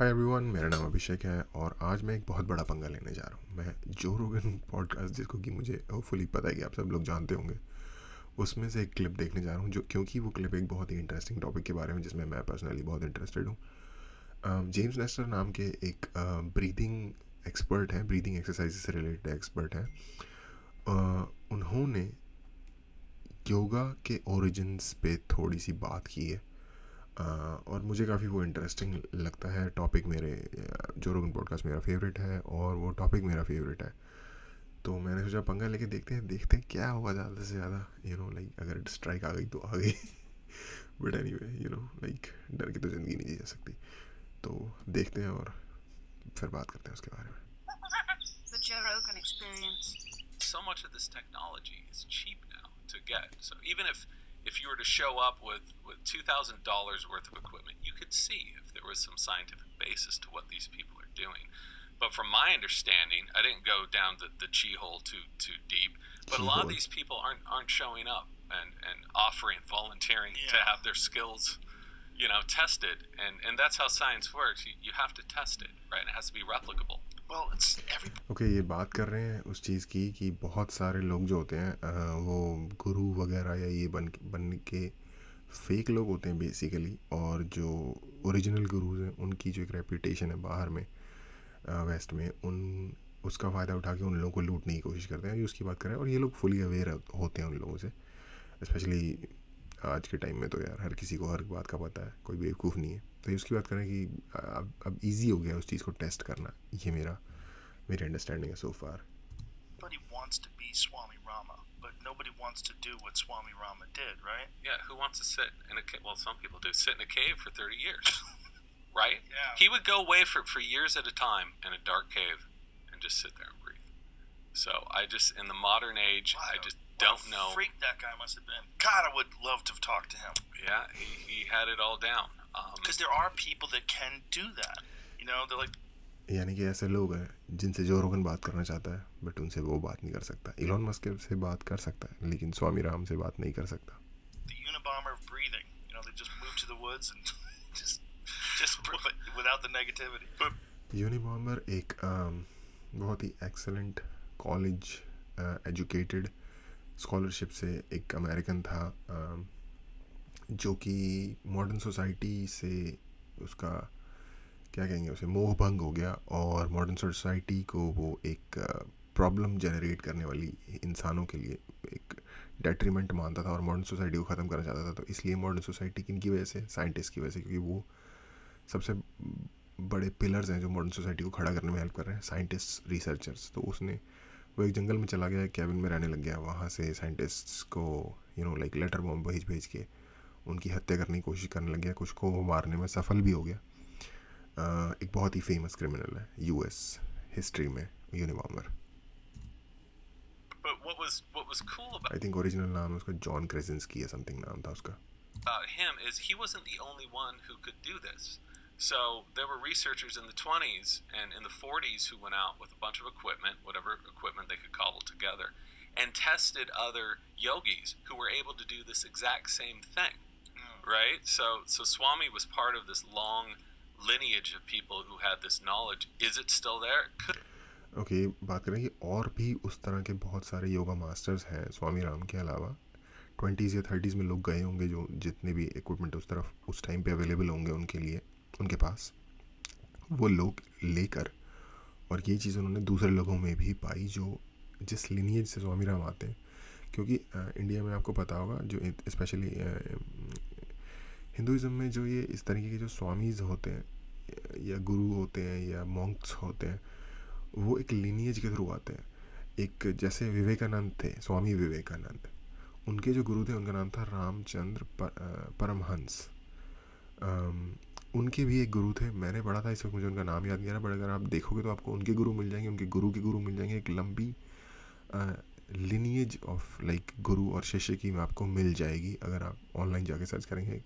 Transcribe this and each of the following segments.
Hi everyone, मेरा नाम अभिषेक है और आज मैं एक बहुत बड़ा पंगा लेने जा रहा हूँ। मैं जो रोगन पॉडकास्ट, जिसको कि मुझे होपफुली पता है कि आप सब लोग जानते होंगे, उसमें से एक क्लिप देखने जा रहा हूँ, जो क्योंकि वो क्लिप एक बहुत ही इंटरेस्टिंग टॉपिक के बारे में जिसमें मैं पर्सनली बहुत इंटरेस्टेड हूँ। जेम्स नेस्टर नाम के एक ब्रीदिंग एक्सपर्ट हैं, ब्रीदिंग एक्सरसाइज से रिलेटेड एक्सपर्ट हैं। उन्होंने योगा के ओरिजिन्स पे थोड़ी सी बात की है। और मुझे काफ़ी वो इंटरेस्टिंग लगता है टॉपिक। मेरे जो रोगन पॉडकास्ट मेरा फेवरेट है और वो टॉपिक मेरा फेवरेट है, तो मैंने सोचा पंगा लेके देखते हैं क्या होगा ज़्यादा से ज़्यादा। लाइक अगर स्ट्राइक आ गई तो आ गई। बट एनीवे, लाइक डर की तो ज़िंदगी नहीं जी जा सकती। तो देखते हैं और फिर बात करते हैं उसके बारे में। The Joe Rogan Experience. So much of this technology is cheap now to get. So even if you were to show up with $2,000 worth of equipment, you could see if there was some scientific basis to what these people are doing. But from my understanding, I didn't go down the chi hole too deep. But a lot of these people aren't showing up and offering, volunteering to have their skills, tested. And that's how science works. You have to test it, right? It has to be replicable. Okay, ये बात कर रहे हैं उस चीज़ की कि बहुत सारे लोग जो होते हैं वो गुरु वगैरह या ये बन के फेक लोग होते हैं बेसिकली। और जो ओरिजिनल गुरुज हैं उनकी जो एक रेपुटेशन है बाहर में, वेस्ट में, उसका फ़ायदा उठा के उन लोगों को लूटने की कोशिश करते हैं। ये उसकी बात कर रहे हैं और ये लोग फुली अवेयर होते हैं उन लोगों से। स्पेशली आज के टाइम में तो यार हर किसी को हर बात का पता है, कोई बेवकूफ़ नहीं है। तो ये उसकी बात करें कि अब ईजी हो गया उस चीज़ को टेस्ट करना। ये मेरी अंडरस्टैंडिंग है सो फार। Nobody wants to be Swami Rama, but nobody wants to do what Swami Rama did, right? Yeah, who wants to sit in a cave? Well, some people do. Sit in a cave for 30 years, right? Yeah. He would go away for years at a time in a dark cave and just sit there and breathe. So in the modern age, I just don't know. What a freak that guy must have been. God, I would love to have talked to him. Yeah, he had it all down. Because there are people that can do that. They're like... यानी कि ऐसे लोग हैं जिनसे जो रोगन बात करना चाहता है, बट उनसे वो बात नहीं कर सकता। इलॉन मस्क से बात कर सकता है, लेकिन स्वामी राम से बात नहीं कर सकता। The Unabomber of breathing. They just move to the woods and just without the negativity. यूनिबॉम्बर एक बहुत ही एक्सेलेंट कॉलेज एजुकेटेड स्कॉलरशिप से एक अमेरिकन था, जो कि मॉडर्न सोसाइटी से उसका क्या कहेंगे, उसे मोह भंग हो गया और मॉडर्न सोसाइटी को वो एक प्रॉब्लम जनरेट करने वाली इंसानों के लिए एक डेट्रीमेंट मानता था और मॉडर्न सोसाइटी को ख़त्म करना चाहता था। तो इसलिए मॉडर्न सोसाइटी किन की वजह से, साइंटिस्ट की वजह से, क्योंकि वो सबसे बड़े पिलर्स हैं जो मॉडर्न सोसाइटी को खड़ा करने में हेल्प कर रहे हैं, साइंटिस्ट, रिसर्चर्स। तो वो एक जंगल में चला गया, कैबिन में रहने लग गया। वहाँ से साइंटिस्ट्स को लाइक लेटर बॉम्ब भेज के उनकी हत्या करने की कोशिश करने लग गया। कुछ को वो मारने में सफल भी हो गया। एक बहुत ही फेमस क्रिमिनल है यूएस हिस्ट्री में, यूनिबॉम्बर। But what was cool about I think original नाम उसका जॉन क्रेजेंस्की या समथिंग नाम था उसका। him is he wasn't the only one who could do this. So there were researchers in the 20s and in the 40s who went out with a bunch of equipment, whatever equipment they could cobble together, and tested other yogis who were able to do this exact same thing. Right? So Swami was part of this long lineage of people who had this knowledge. Is it still there? Okay, बात करें कि और भी उस तरह के बहुत सारे योगा मास्टर्स हैं स्वामी राम के अलावा। 20s या 30s में लोग गए होंगे, जो जितने भी इक्विपमेंट उस टाइम पे अवेलेबल होंगे उनके लिए, उनके पास वो लोग लेकर, और ये चीज़ उन्होंने दूसरे लोगों में भी पाई जो जिस लिनिएज से स्वामी राम आते हैं। क्योंकि इंडिया में आपको पता होगा, जो स्पेशली हिंदुज़म में जो ये इस तरीके के जो स्वामीज़ होते हैं या गुरु होते हैं या मॉन्क्स होते हैं, वो एक लिनिएज के थ्रू आते हैं। एक जैसे विवेकानंद थे, स्वामी विवेकानंद, उनके जो गुरु थे उनका नाम था रामचंद्र परमहंस। उनके भी एक गुरु थे, मैंने पढ़ा था, इस वक्त मुझे उनका नाम याद नहीं आ रहा, बट अगर आप देखोगे तो आपको उनके गुरु मिल जाएंगे, उनके गुरु के गुरु मिल जाएंगे। एक लंबी लिनिएज ऑफ लाइक गुरु और शिष्य की आपको मिल जाएगी अगर आप ऑनलाइन जाके सर्च करेंगे।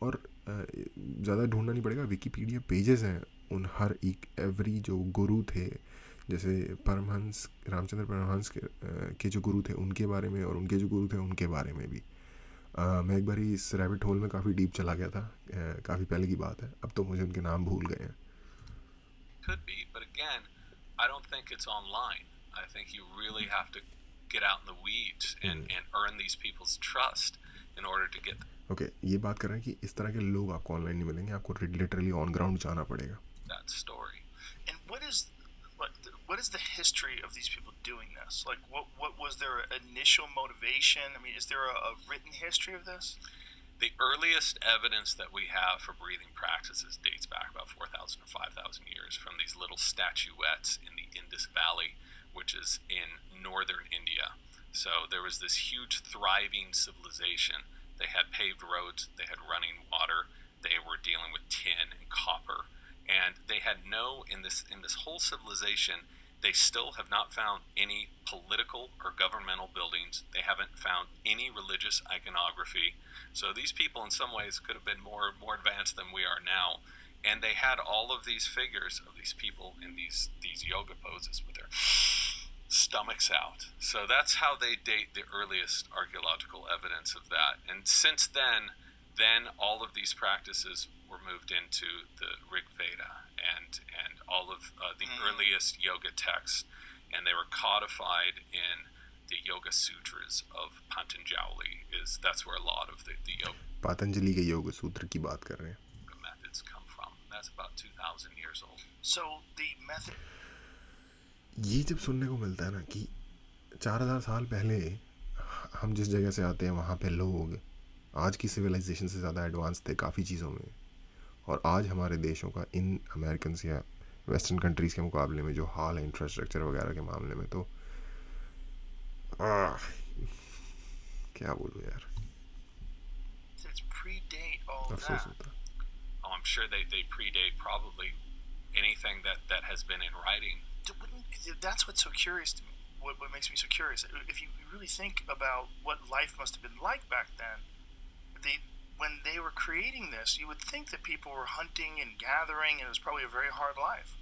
और ज़्यादा ढूंढना नहीं पड़ेगा, विकीपीडिया पेजेस हैं उन हर एवरी जो गुरु थे, जैसे परमहंस, रामचंद्र परमहंस के जो गुरु थे उनके बारे में, और उनके जो गुरु थे उनके बारे में भी मैं एक बार इस रैबिट होल में काफ़ी डीप चला गया था, काफ़ी पहले की बात है, अब तो मुझे उनके नाम भूल गए हैं. Could be, but again, I don't think it's online. I think you really have to get out in the weeds and earn these people's trust in order to get okay, ये बात कर रहे हैं कि इस तरह के लोग आपको ऑनलाइन नहीं मिलेंगे, आपको लिटरली ऑन ग्राउंड जाना पड़ेगा. that story. And what is the history of these people doing this? Like, what was their initial motivation? I mean, is there a written history of this? The earliest evidence that we have for breathing practices dates back about 4,000 or 5,000 years from these little statuettes in the Indus Valley, which is in northern India. So there was this huge thriving civilization. They had paved roads, they had running water, they were dealing with tin and copper, and they had in this whole civilization, they still have not found any political or governmental buildings. They haven't found any religious iconography. So these people in some ways could have been more advanced than we are now. And they had all of these figures of these people in these yoga poses with their stomachs out. So that's how they date the earliest archaeological evidence of that. And since then all of these practices were moved into the Rig Veda and all of the earliest yoga texts, and they were codified in the Yoga Sutras of Patanjali. That's where a lot of the yoga Patanjali के योग सूत्र की बात कर रहे हैं. methods come from. That's about 2,000 years old. So the method. ये जब सुनने को मिलता है ना कि 4,000 साल पहले हम जिस जगह से आते हैं वहाँ पे लोग आज की सिविलाइजेशन से ज़्यादा एडवांस थे काफ़ी चीज़ों में, और आज हमारे देशों का इन अमेरिकन या वेस्टर्न कंट्रीज़ के मुकाबले में जो हाल है इंफ्रास्ट्रक्चर वगैरह के मामले में, तो क्या बोलूँ यार, अफसोस होता. Oh, I'm sure they predate probably anything that has been in writing. That's what's so curious to me. What makes me so curious, if you really think about what life must have been like back then, when they were creating this, you would think that people were hunting and gathering, and it was probably a very hard life.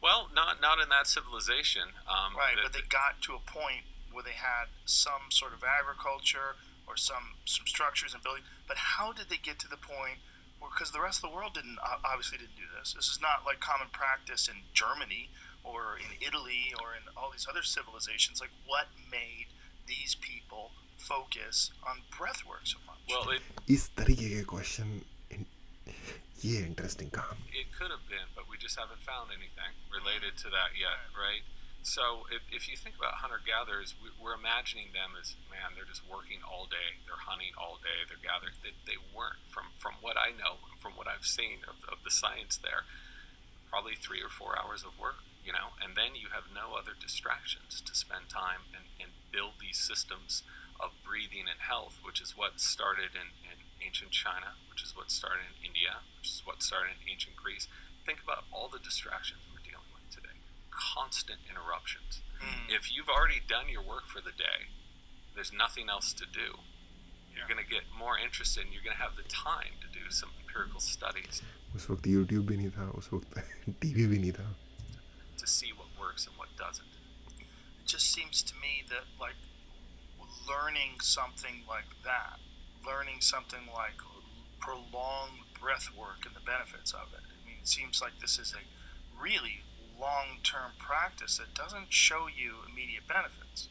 Well, not in that civilization. Right, but they got to a point where they had some sort of agriculture or some structures and buildings. But how did they get to the point where, because the rest of the world obviously didn't do this. This is not like common practice in Germany or in Italy or in all these other civilizations. Like, what made these people focus on breath work so much? Well, इस तरीके के question ये interesting कहा. it could have been, but we just haven't found anything related to that yet, right? So if you think about hunter-gatherers, we're imagining them as, man, they're just working all day, they're hunting all day, they're gathering. They weren't, from what I know, from what I've seen of the science there, probably 3 or 4 hours of work, and then you have no other distractions to spend time and build these systems of breathing and health, which is what started in ancient China, which is what started in India, which is what started in ancient Greece. Think about all the distractions we're dealing with today. Constant interruptions. If you've already done your work for the day, there's nothing else to do. You're going to get more interested and you're going to have the time to do some empirical studies. उस वक्त YouTube भी नहीं था, उस वक्त TV भी नहीं था. To see what works and what doesn't. It just seems to me that, like, learning something like that, learning something like prolonged breath work and the benefits of it, I mean, it seems like this is a really long-term practice that doesn't show you immediate benefits.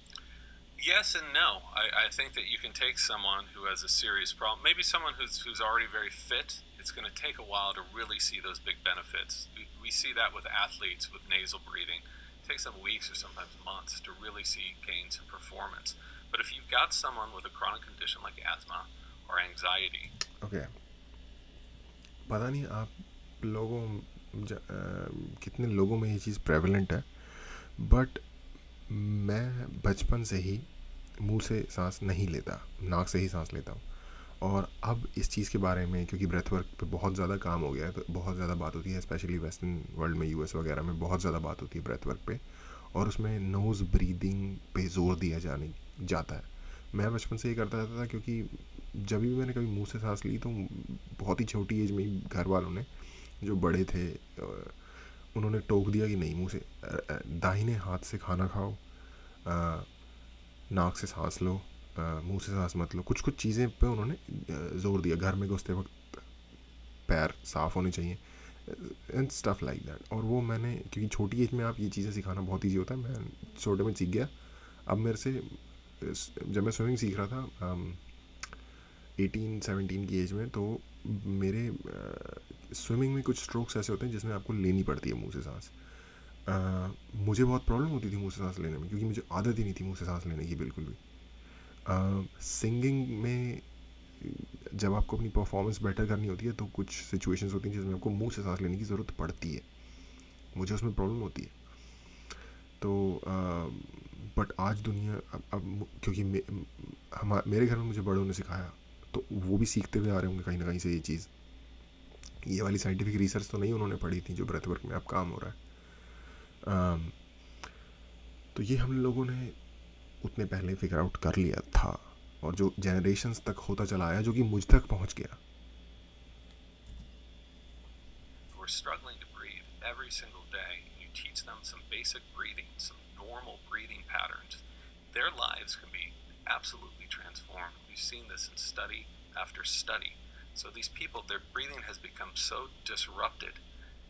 Yes and no. I think that you can take someone who has a serious problem, maybe someone who's already very fit. It's going to take a while to really see those big benefits. We see that with athletes with nasal breathing. It takes them weeks or sometimes months to really see gains in performance. But if you've got someone with a chronic condition like asthma or anxiety, okay. पता नहीं आप लोगों कितने लोगों में ये चीज़ prevalent है, but मैं बचपन से ही मुंह से सांस नहीं लेता, नाक से ही सांस लेता हूँ. और अब इस चीज़ के बारे में, क्योंकि ब्रेथ वर्क पे बहुत ज़्यादा काम हो गया है, तो बहुत ज़्यादा बात होती है, स्पेशली वेस्टर्न वर्ल्ड में, यूएस वगैरह में बहुत ज़्यादा बात होती है ब्रेथ वर्क पे, और उसमें नोज़ ब्रीदिंग पे जोर दिया जाता है. मैं बचपन से ही करता रहता था, क्योंकि जब भी मैंने कभी मुंह से सांस ली तो बहुत ही छोटी एज में ही घर वालों ने, जो बड़े थे, उन्होंने टोक दिया कि नहीं, मुंह से दाहिने हाथ से खाना खाओ, नाक से सांस लो, मुंह से सांस मत लो, कुछ कुछ चीज़ें पे उन्होंने ज़ोर दिया। घर में घुसते वक्त पैर साफ़ होने चाहिए एंड स्टफ़ लाइक दैट। और वो मैंने, क्योंकि छोटी एज में आप ये चीज़ें सिखाना बहुत ईजी होता है, मैं छोटे में सीख गया। अब मेरे से, जब मैं स्विमिंग सीख रहा था 18-17 की एज में, तो मेरे स्विमिंग में कुछ स्ट्रोक्स ऐसे होते हैं जिसमें आपको लेनी पड़ती है मुंह से सांस। मुझे बहुत प्रॉब्लम होती थी मुंह से सांस लेने में, क्योंकि मुझे आदत ही नहीं थी मुंह से सांस लेने की बिल्कुल भी। सिंगिंग में जब आपको अपनी परफॉर्मेंस बेटर करनी होती है तो कुछ सिचुएशंस होती हैं जिसमें आपको मुंह से सांस लेने की ज़रूरत पड़ती है। मुझे उसमें प्रॉब्लम होती है। तो बट आज दुनिया अब क्योंकि मेरे घर में मुझे बड़ों ने सिखाया, तो वो भी सीखते हुए आ रहे होंगे कहीं ना कहीं से ये चीज़। ये वाली साइंटिफिक रिसर्च तो नहीं उन्होंने पढ़ी थी जो ब्रेथ वर्क में अब काम हो रहा है। तो ये हम लोगों ने उतने पहले फिगर आउट कर लिया था, और जो जनरेशन्स तक होता चला आया, जो कि मुझ तक पहुंच गया। We're struggling to breathe every single day, and you teach them some basic breathing, some normal breathing patterns. Their lives can be absolutely transformed. We've seen this in study after study. So these people, their breathing has become so disrupted.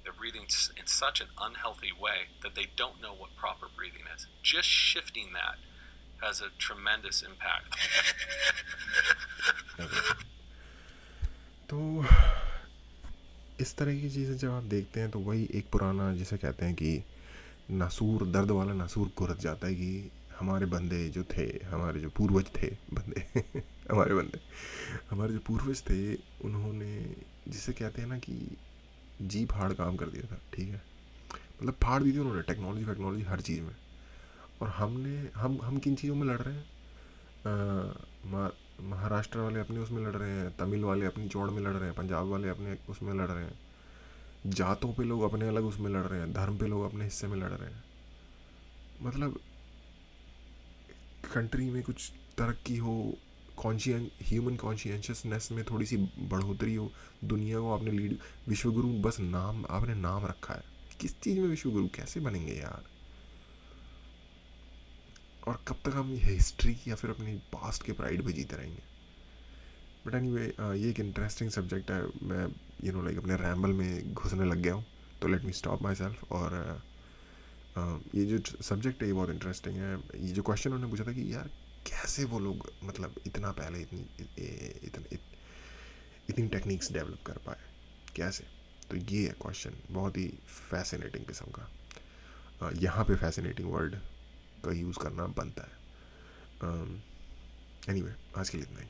They're breathing in such an unhealthy way that they don't know what proper breathing is. Just shifting that has a tremendous impact. तो इस तरह की चीज़ें जब आप देखते हैं तो वही एक पुराना, जिसे कहते हैं कि नासूर, दर्द वाला नासूर गुरज जाता है कि हमारे बंदे जो थे, हमारे जो पूर्वज थे, बंदे हमारे जो पूर्वज थे, उन्होंने, जिसे कहते हैं ना कि जी फाड़ काम कर दिया था। ठीक है, मतलब फाड़ दी थी उन्होंने टेक्नोलॉजी हर चीज़ में। और हम किन चीज़ों में लड़ रहे हैं? महाराष्ट्र वाले अपने उसमें लड़ रहे हैं, तमिल वाले अपनी चौड़ में लड़ रहे हैं, पंजाब वाले अपने उसमें लड़ रहे हैं, जातों पे लोग अपने अलग उसमें लड़ रहे हैं, धर्म पे लोग अपने हिस्से में लड़ रहे हैं। मतलब कंट्री में कुछ तरक्की हो, ह्यूमन कॉन्शियसनेस में थोड़ी सी बढ़ोतरी हो, दुनिया को आपने लीड, विश्वगुरु बस नाम, आपने नाम रखा है। किस चीज़ में विश्वगुरु कैसे बनेंगे यार? और कब तक हम हिस्ट्री या फिर अपनी पास्ट के प्राइड पे जीते रहेंगे? बट एनीवे, ये एक इंटरेस्टिंग सब्जेक्ट है। मैं लाइक अपने रैम्बल में घुसने लग गया हूँ, तो let me stop my self. और ये जो सब्जेक्ट है ये बहुत इंटरेस्टिंग है। ये जो क्वेश्चन उन्होंने पूछा था कि यार कैसे वो लोग मतलब इतना पहले इतनी टेक्निक्स डेवलप कर पाए, कैसे? तो ये है क्वेश्चन, बहुत ही फैसिनेटिंग किस्म का। यहाँ पे फैसिनेटिंग वर्ड का यूज़ करना बनता है। एनीवे, आज के लिए इतना ही।